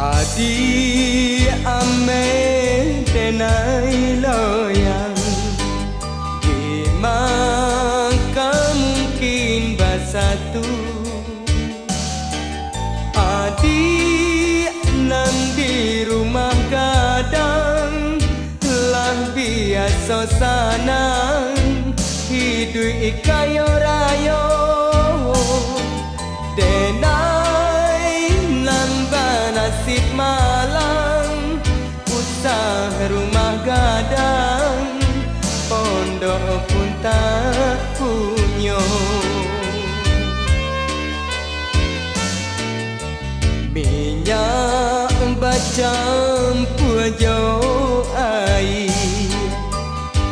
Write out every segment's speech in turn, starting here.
Adi ame denai loyang di maka mungkin bersatu. Adi nan di rumah gadang lah biasa sanang hidup ikayo rayo denai nan banasib malang usah rumah gadang pondok pun tak punya. Minyak bercampur jo air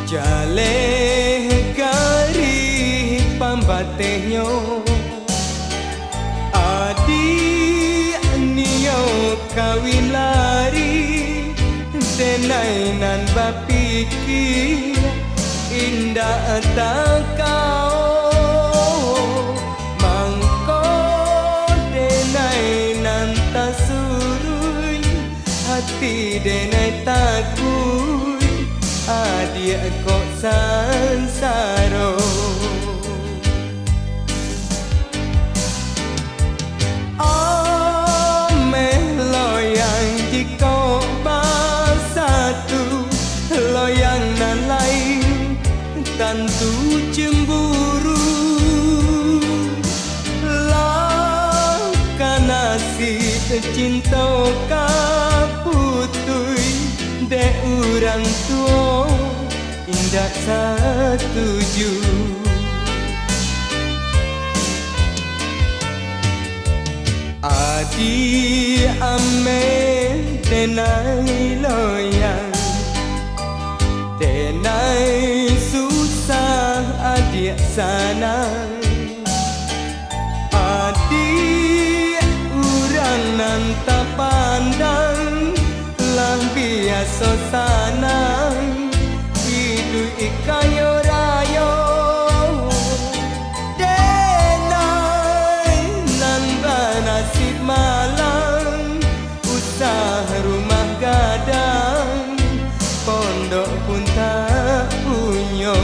jaleh garih pambatehnya. Adik niyo kawin lari denai nan bapikir indah tak kau mangko denai nan tak surui hati denai takut adik kok sansaro. Loyang nan lain tentu cemburu lah karena nasib cinta kaputui de orang tua indah setuju. Adi ame denai loyang denai susah adik sanang. Adik urang nan tak pandang lah biasa sanang hidup ikayo rayo denai nan banasib malang usah rumah gadang pondok pun tak punya.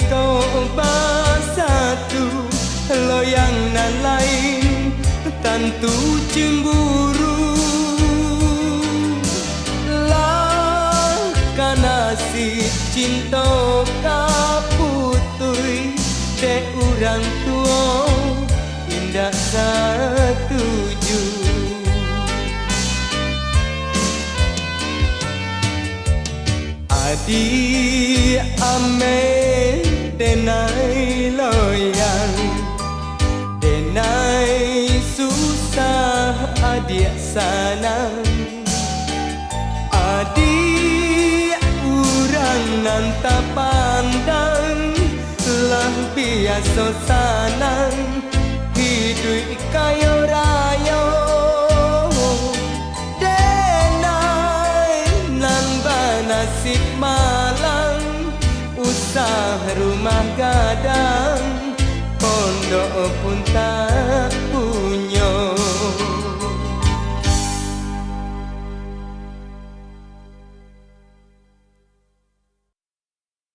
Kau bersatu loyang nan lain tentu cemburu lah karena nasib cinta kaputui de orang tua indah setuju. Adi ame denai loyang denai susah adik sanang. Adik urang nan tak pandang lah biasa sanang hidup kayo rayo denai nan banasib malang usah rumah gadang pondok pun tak